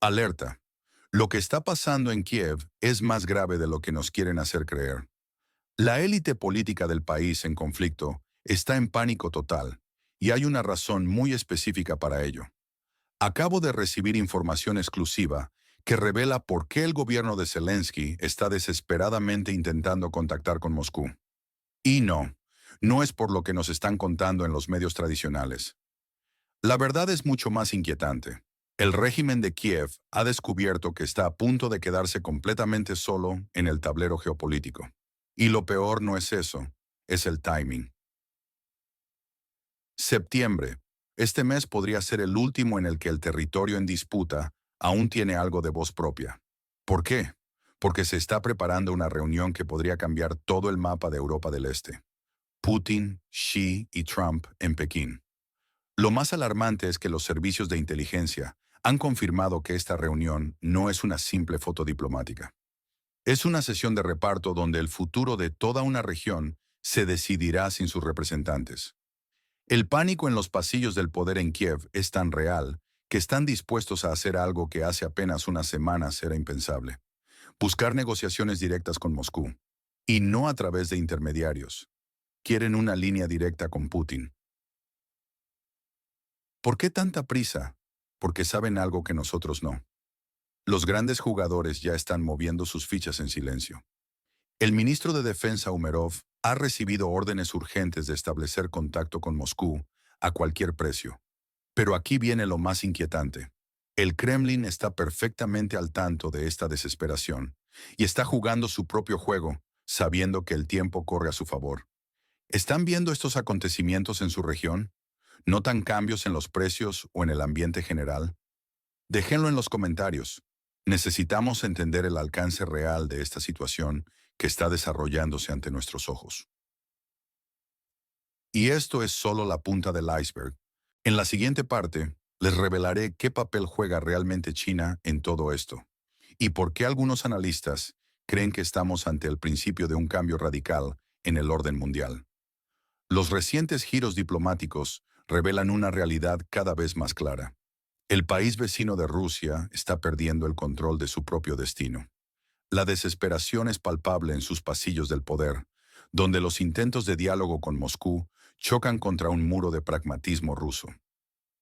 Alerta. Lo que está pasando en Kiev es más grave de lo que nos quieren hacer creer. La élite política del país en conflicto está en pánico total, y hay una razón muy específica para ello. Acabo de recibir información exclusiva que revela por qué el gobierno de Zelensky está desesperadamente intentando contactar con Moscú. Y no es por lo que nos están contando en los medios tradicionales. La verdad es mucho más inquietante. El régimen de Kiev ha descubierto que está a punto de quedarse completamente solo en el tablero geopolítico. Y lo peor no es eso, es el timing. Septiembre. Este mes podría ser el último en el que el territorio en disputa aún tiene algo de voz propia. ¿Por qué? Porque se está preparando una reunión que podría cambiar todo el mapa de Europa del Este. Putin, Xi y Trump en Pekín. Lo más alarmante es que los servicios de inteligencia han confirmado que esta reunión no es una simple foto diplomática. Es una sesión de reparto donde el futuro de toda una región se decidirá sin sus representantes. El pánico en los pasillos del poder en Kiev es tan real que están dispuestos a hacer algo que hace apenas unas semanas era impensable: buscar negociaciones directas con Moscú. Y no a través de intermediarios. Quieren una línea directa con Putin. ¿Por qué tanta prisa? Porque saben algo que nosotros no. Los grandes jugadores ya están moviendo sus fichas en silencio. El ministro de Defensa Umerov ha recibido órdenes urgentes de establecer contacto con Moscú a cualquier precio. Pero aquí viene lo más inquietante. El Kremlin está perfectamente al tanto de esta desesperación y está jugando su propio juego, sabiendo que el tiempo corre a su favor. ¿Están viendo estos acontecimientos en su región? ¿Notan cambios en los precios o en el ambiente general? Déjenlo en los comentarios. Necesitamos entender el alcance real de esta situación que está desarrollándose ante nuestros ojos. Y esto es solo la punta del iceberg. En la siguiente parte, les revelaré qué papel juega realmente China en todo esto, y por qué algunos analistas creen que estamos ante el principio de un cambio radical en el orden mundial. Los recientes giros diplomáticos revelan una realidad cada vez más clara. El país vecino de Rusia está perdiendo el control de su propio destino. La desesperación es palpable en sus pasillos del poder, donde los intentos de diálogo con Moscú chocan contra un muro de pragmatismo ruso.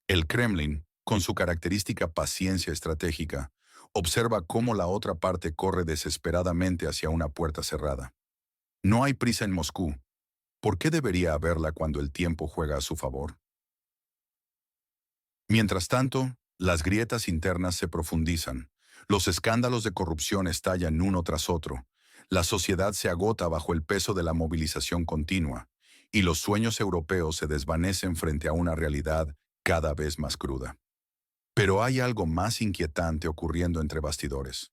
El Kremlin, con su característica paciencia estratégica, observa cómo la otra parte corre desesperadamente hacia una puerta cerrada. No hay prisa en Moscú. ¿Por qué debería haberla cuando el tiempo juega a su favor? Mientras tanto, las grietas internas se profundizan, los escándalos de corrupción estallan uno tras otro, la sociedad se agota bajo el peso de la movilización continua, y los sueños europeos se desvanecen frente a una realidad cada vez más cruda. Pero hay algo más inquietante ocurriendo entre bastidores.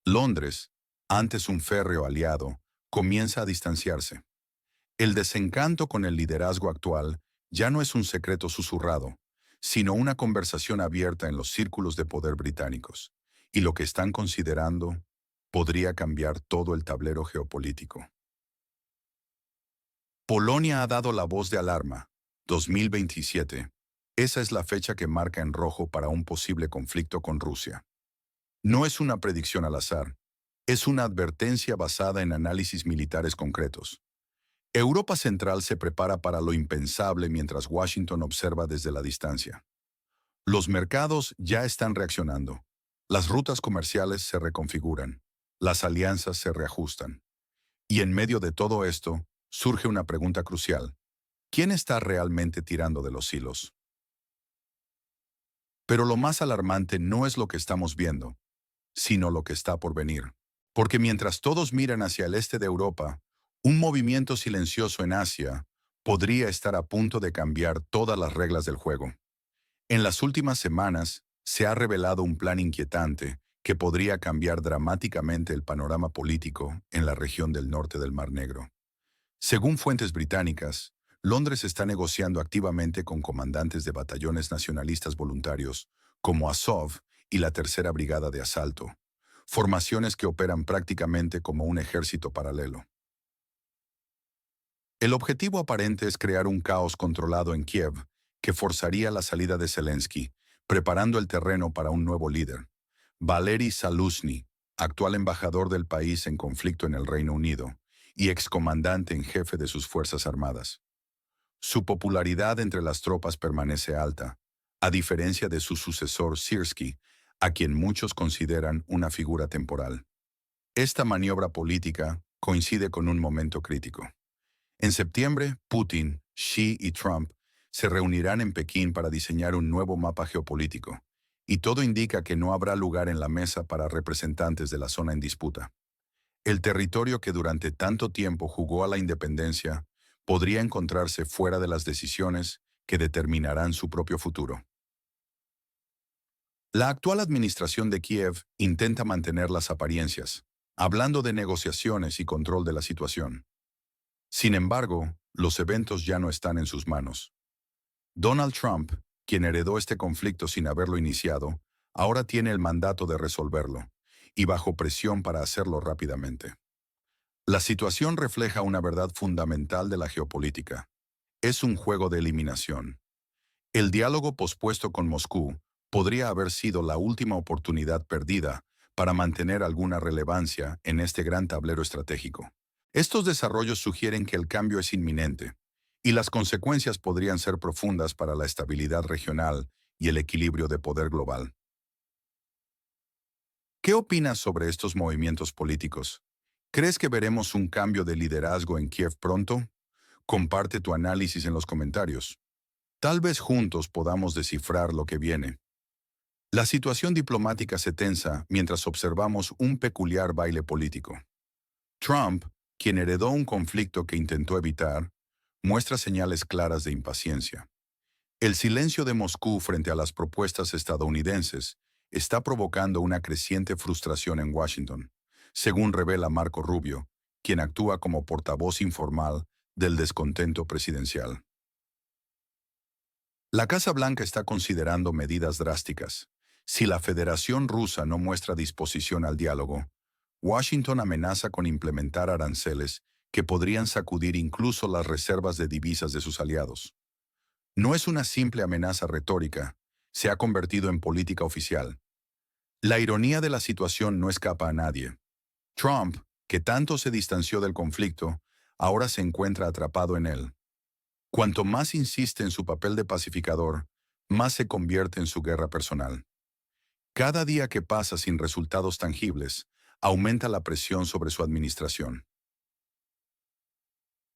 Londres, antes un férreo aliado, comienza a distanciarse. El desencanto con el liderazgo actual ya no es un secreto susurrado, sino una conversación abierta en los círculos de poder británicos, y lo que están considerando podría cambiar todo el tablero geopolítico. Polonia ha dado la voz de alarma. 2027. Esa es la fecha que marca en rojo para un posible conflicto con Rusia. No es una predicción al azar, es una advertencia basada en análisis militares concretos. Europa Central se prepara para lo impensable mientras Washington observa desde la distancia. Los mercados ya están reaccionando. Las rutas comerciales se reconfiguran. Las alianzas se reajustan. Y en medio de todo esto, surge una pregunta crucial. ¿Quién está realmente tirando de los hilos? Pero lo más alarmante no es lo que estamos viendo, sino lo que está por venir. Porque mientras todos miran hacia el este de Europa, un movimiento silencioso en Asia podría estar a punto de cambiar todas las reglas del juego. En las últimas semanas se ha revelado un plan inquietante que podría cambiar dramáticamente el panorama político en la región del norte del Mar Negro. Según fuentes británicas, Londres está negociando activamente con comandantes de batallones nacionalistas voluntarios como Azov y la Tercera Brigada de Asalto, formaciones que operan prácticamente como un ejército paralelo. El objetivo aparente es crear un caos controlado en Kiev que forzaría la salida de Zelensky, preparando el terreno para un nuevo líder. Valery Zaluzny, actual embajador del país en conflicto en el Reino Unido y excomandante en jefe de sus Fuerzas Armadas. Su popularidad entre las tropas permanece alta, a diferencia de su sucesor Sirski, a quien muchos consideran una figura temporal. Esta maniobra política coincide con un momento crítico. En septiembre, Putin, Xi y Trump se reunirán en Pekín para diseñar un nuevo mapa geopolítico, y todo indica que no habrá lugar en la mesa para representantes de la zona en disputa. El territorio que durante tanto tiempo jugó a la independencia podría encontrarse fuera de las decisiones que determinarán su propio futuro. La actual administración de Kiev intenta mantener las apariencias, hablando de negociaciones y control de la situación. Sin embargo, los eventos ya no están en sus manos. Donald Trump, quien heredó este conflicto sin haberlo iniciado, ahora tiene el mandato de resolverlo, y bajo presión para hacerlo rápidamente. La situación refleja una verdad fundamental de la geopolítica. Es un juego de eliminación. El diálogo pospuesto con Moscú podría haber sido la última oportunidad perdida para mantener alguna relevancia en este gran tablero estratégico. Estos desarrollos sugieren que el cambio es inminente, y las consecuencias podrían ser profundas para la estabilidad regional y el equilibrio de poder global. ¿Qué opinas sobre estos movimientos políticos? ¿Crees que veremos un cambio de liderazgo en Kiev pronto? Comparte tu análisis en los comentarios. Tal vez juntos podamos descifrar lo que viene. La situación diplomática se tensa mientras observamos un peculiar baile político. Trump, quien heredó un conflicto que intentó evitar, muestra señales claras de impaciencia. El silencio de Moscú frente a las propuestas estadounidenses está provocando una creciente frustración en Washington, según revela Marco Rubio, quien actúa como portavoz informal del descontento presidencial. La Casa Blanca está considerando medidas drásticas. Si la Federación Rusa no muestra disposición al diálogo, Washington amenaza con implementar aranceles que podrían sacudir incluso las reservas de divisas de sus aliados. No es una simple amenaza retórica, se ha convertido en política oficial. La ironía de la situación no escapa a nadie. Trump, que tanto se distanció del conflicto, ahora se encuentra atrapado en él. Cuanto más insiste en su papel de pacificador, más se convierte en su guerra personal. Cada día que pasa sin resultados tangibles, aumenta la presión sobre su administración.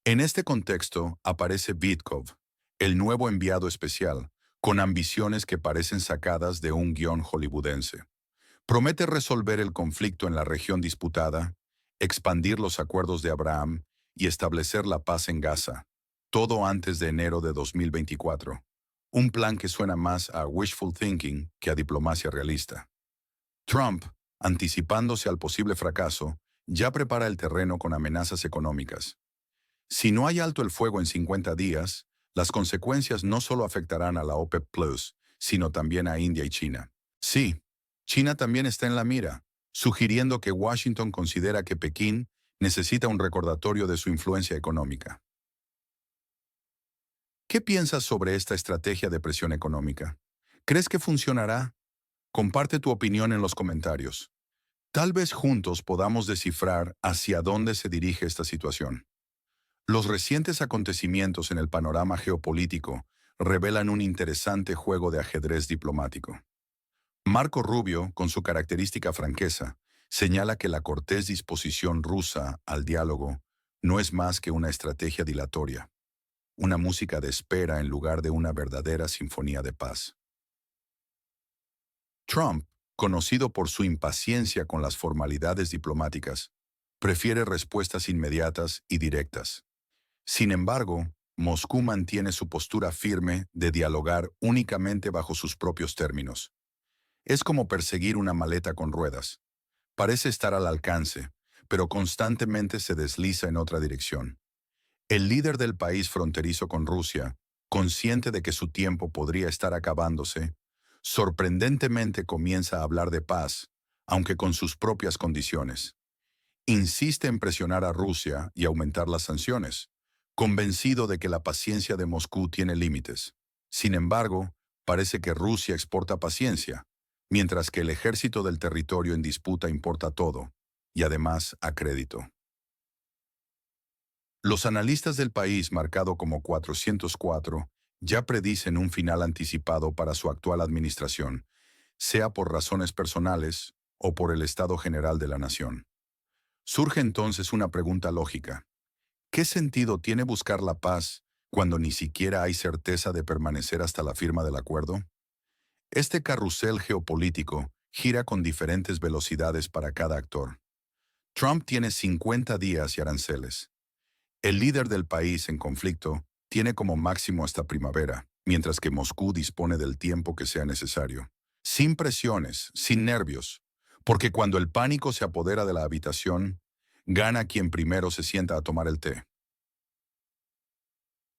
En este contexto aparece Vitkov, el nuevo enviado especial, con ambiciones que parecen sacadas de un guión hollywoodense. Promete resolver el conflicto en la región disputada, expandir los acuerdos de Abraham y establecer la paz en Gaza, todo antes de enero de 2024. Un plan que suena más a wishful thinking que a diplomacia realista. Trump, anticipándose al posible fracaso, ya prepara el terreno con amenazas económicas. Si no hay alto el fuego en 50 días, las consecuencias no solo afectarán a la OPEP Plus, sino también a India y China. Sí, China también está en la mira, sugiriendo que Washington considera que Pekín necesita un recordatorio de su influencia económica. ¿Qué piensas sobre esta estrategia de presión económica? ¿Crees que funcionará? Comparte tu opinión en los comentarios. Tal vez juntos podamos descifrar hacia dónde se dirige esta situación. Los recientes acontecimientos en el panorama geopolítico revelan un interesante juego de ajedrez diplomático. Marco Rubio, con su característica franqueza, señala que la cortés disposición rusa al diálogo no es más que una estrategia dilatoria, una música de espera en lugar de una verdadera sinfonía de paz. Trump, conocido por su impaciencia con las formalidades diplomáticas, prefiere respuestas inmediatas y directas. Sin embargo, Moscú mantiene su postura firme de dialogar únicamente bajo sus propios términos. Es como perseguir una maleta con ruedas. Parece estar al alcance, pero constantemente se desliza en otra dirección. El líder del país fronterizo con Rusia, consciente de que su tiempo podría estar acabándose, sorprendentemente comienza a hablar de paz, aunque con sus propias condiciones. Insiste en presionar a Rusia y aumentar las sanciones, convencido de que la paciencia de Moscú tiene límites. Sin embargo, parece que Rusia exporta paciencia, mientras que el ejército del territorio en disputa importa todo, y además a crédito. Los analistas del país, marcado como 404, ya predicen un final anticipado para su actual administración, sea por razones personales o por el estado general de la nación. Surge entonces una pregunta lógica. ¿Qué sentido tiene buscar la paz cuando ni siquiera hay certeza de permanecer hasta la firma del acuerdo? Este carrusel geopolítico gira con diferentes velocidades para cada actor. Trump tiene 50 días y aranceles. El líder del país en conflicto tiene como máximo hasta primavera, mientras que Moscú dispone del tiempo que sea necesario. Sin presiones, sin nervios, porque cuando el pánico se apodera de la habitación, gana quien primero se sienta a tomar el té.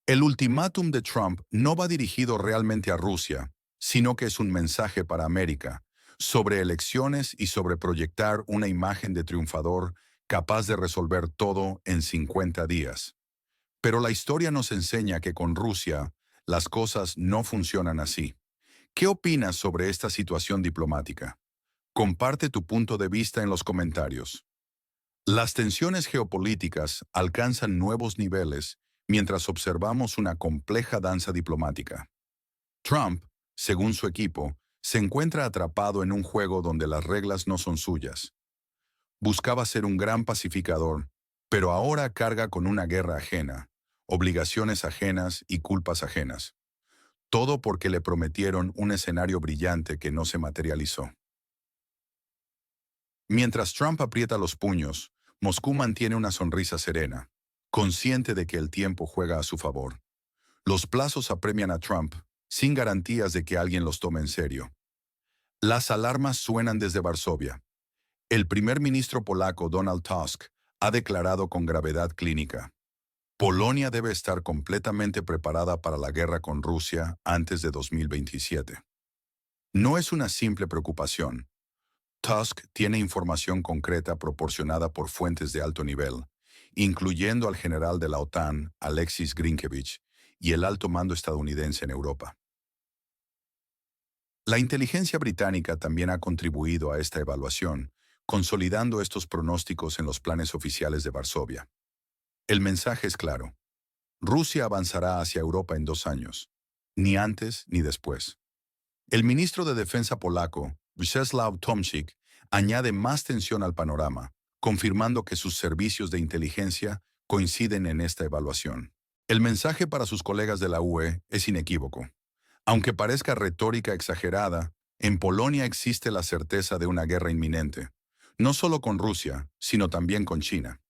El ultimátum de Trump no va dirigido realmente a Rusia, sino que es un mensaje para América, sobre elecciones y sobre proyectar una imagen de triunfador capaz de resolver todo en 50 días. Pero la historia nos enseña que con Rusia las cosas no funcionan así. ¿Qué opinas sobre esta situación diplomática? Comparte tu punto de vista en los comentarios. Las tensiones geopolíticas alcanzan nuevos niveles mientras observamos una compleja danza diplomática. Trump, según su equipo, se encuentra atrapado en un juego donde las reglas no son suyas. Buscaba ser un gran pacificador, pero ahora carga con una guerra ajena, obligaciones ajenas y culpas ajenas. Todo porque le prometieron un escenario brillante que no se materializó. Mientras Trump aprieta los puños, Moscú mantiene una sonrisa serena, consciente de que el tiempo juega a su favor. Los plazos apremian a Trump, sin garantías de que alguien los tome en serio. Las alarmas suenan desde Varsovia. El primer ministro polaco Donald Tusk ha declarado con gravedad clínica: Polonia debe estar completamente preparada para la guerra con Rusia antes de 2027. No es una simple preocupación. Tusk tiene información concreta proporcionada por fuentes de alto nivel, incluyendo al general de la OTAN, Alexis Grinkevich, y el alto mando estadounidense en Europa. La inteligencia británica también ha contribuido a esta evaluación, consolidando estos pronósticos en los planes oficiales de Varsovia. El mensaje es claro. Rusia avanzará hacia Europa en 2 años, ni antes ni después. El ministro de Defensa polaco, Władysław Tomczyk, añade más tensión al panorama, confirmando que sus servicios de inteligencia coinciden en esta evaluación. El mensaje para sus colegas de la UE es inequívoco. Aunque parezca retórica exagerada, en Polonia existe la certeza de una guerra inminente, no solo con Rusia, sino también con China.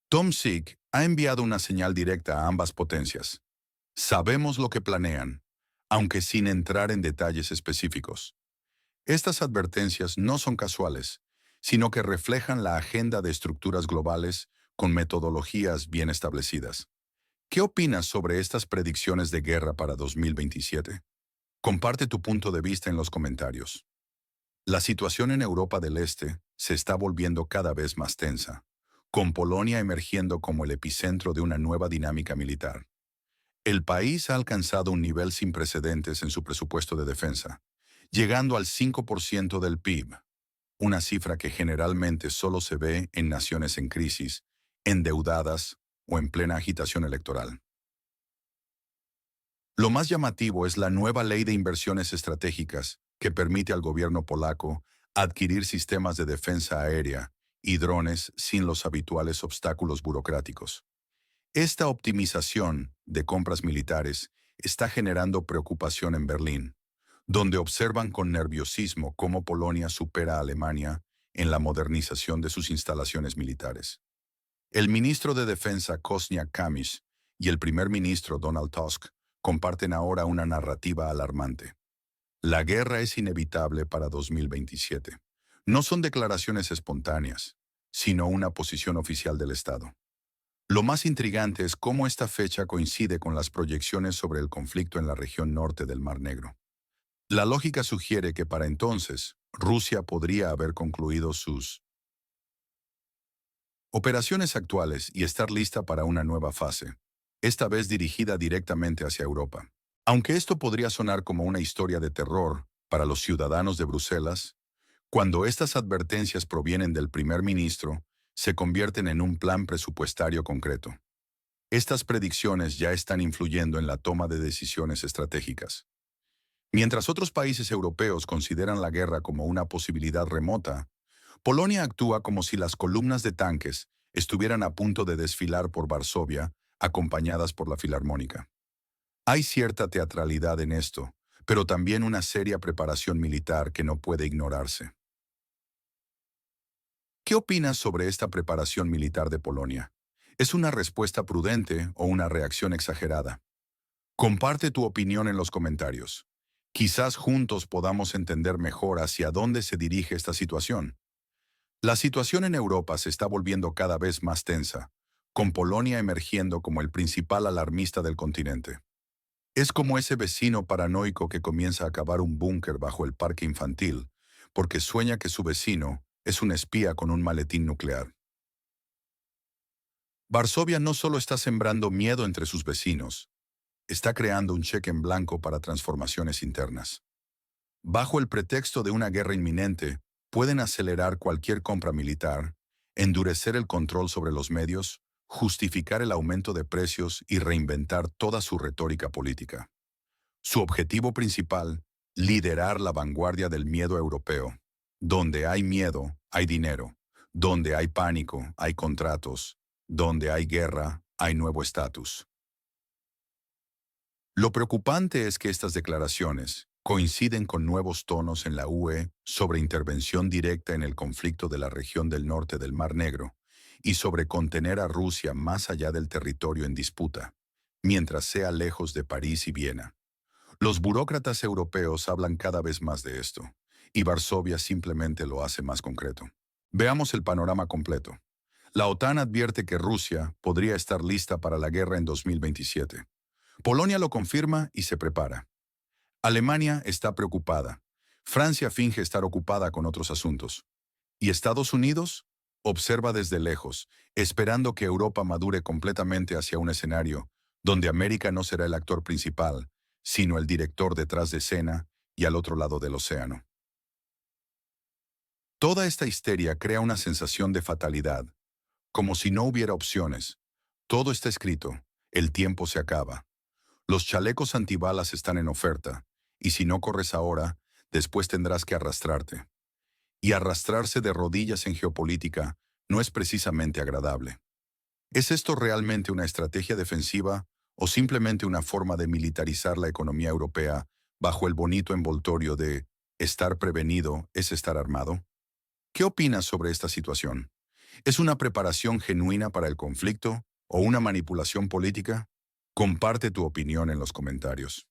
Tomczyk ha enviado una señal directa a ambas potencias. Sabemos lo que planean, aunque sin entrar en detalles específicos. Estas advertencias no son casuales, sino que reflejan la agenda de estructuras globales con metodologías bien establecidas. ¿Qué opinas sobre estas predicciones de guerra para 2027? Comparte tu punto de vista en los comentarios. La situación en Europa del Este se está volviendo cada vez más tensa, con Polonia emergiendo como el epicentro de una nueva dinámica militar. El país ha alcanzado un nivel sin precedentes en su presupuesto de defensa, llegando al 5% del PIB, una cifra que generalmente solo se ve en naciones en crisis, endeudadas o en plena agitación electoral. Lo más llamativo es la nueva ley de inversiones estratégicas que permite al gobierno polaco adquirir sistemas de defensa aérea y drones sin los habituales obstáculos burocráticos. Esta optimización de compras militares está generando preocupación en Berlín, donde observan con nerviosismo cómo Polonia supera a Alemania en la modernización de sus instalaciones militares. El ministro de Defensa Kosiniak Kamysz y el primer ministro Donald Tusk comparten ahora una narrativa alarmante. La guerra es inevitable para 2027. No son declaraciones espontáneas, sino una posición oficial del Estado. Lo más intrigante es cómo esta fecha coincide con las proyecciones sobre el conflicto en la región norte del Mar Negro. La lógica sugiere que para entonces, Rusia podría haber concluido sus operaciones actuales y estar lista para una nueva fase, esta vez dirigida directamente hacia Europa. Aunque esto podría sonar como una historia de terror, para los ciudadanos de Bruselas, cuando estas advertencias provienen del primer ministro, se convierten en un plan presupuestario concreto. Estas predicciones ya están influyendo en la toma de decisiones estratégicas. Mientras otros países europeos consideran la guerra como una posibilidad remota, Polonia actúa como si las columnas de tanques estuvieran a punto de desfilar por Varsovia, acompañadas por la Filarmónica. Hay cierta teatralidad en esto, pero también una seria preparación militar que no puede ignorarse. ¿Qué opinas sobre esta preparación militar de Polonia? ¿Es una respuesta prudente o una reacción exagerada? Comparte tu opinión en los comentarios. Quizás juntos podamos entender mejor hacia dónde se dirige esta situación. La situación en Europa se está volviendo cada vez más tensa, con Polonia emergiendo como el principal alarmista del continente. Es como ese vecino paranoico que comienza a cavar un búnker bajo el parque infantil, porque sueña que su vecino es un espía con un maletín nuclear. Varsovia no solo está sembrando miedo entre sus vecinos, está creando un cheque en blanco para transformaciones internas. Bajo el pretexto de una guerra inminente, pueden acelerar cualquier compra militar, endurecer el control sobre los medios, justificar el aumento de precios y reinventar toda su retórica política. Su objetivo principal, liderar la vanguardia del miedo europeo. Donde hay miedo, hay dinero. Donde hay pánico, hay contratos. Donde hay guerra, hay nuevo estatus. Lo preocupante es que estas declaraciones coinciden con nuevos tonos en la UE sobre intervención directa en el conflicto de la región del norte del Mar Negro y sobre contener a Rusia más allá del territorio en disputa, mientras sea lejos de París y Viena. Los burócratas europeos hablan cada vez más de esto, y Varsovia simplemente lo hace más concreto. Veamos el panorama completo. La OTAN advierte que Rusia podría estar lista para la guerra en 2027. Polonia lo confirma y se prepara. Alemania está preocupada. Francia finge estar ocupada con otros asuntos. ¿Y Estados Unidos? Observa desde lejos, esperando que Europa madure completamente hacia un escenario donde América no será el actor principal, sino el director detrás de escena y al otro lado del océano. Toda esta histeria crea una sensación de fatalidad, como si no hubiera opciones. Todo está escrito, el tiempo se acaba. Los chalecos antibalas están en oferta, y si no corres ahora, después tendrás que arrastrarte. Y arrastrarse de rodillas en geopolítica no es precisamente agradable. ¿Es esto realmente una estrategia defensiva o simplemente una forma de militarizar la economía europea bajo el bonito envoltorio de estar prevenido es estar armado? ¿Qué opinas sobre esta situación? ¿Es una preparación genuina para el conflicto o una manipulación política? Comparte tu opinión en los comentarios.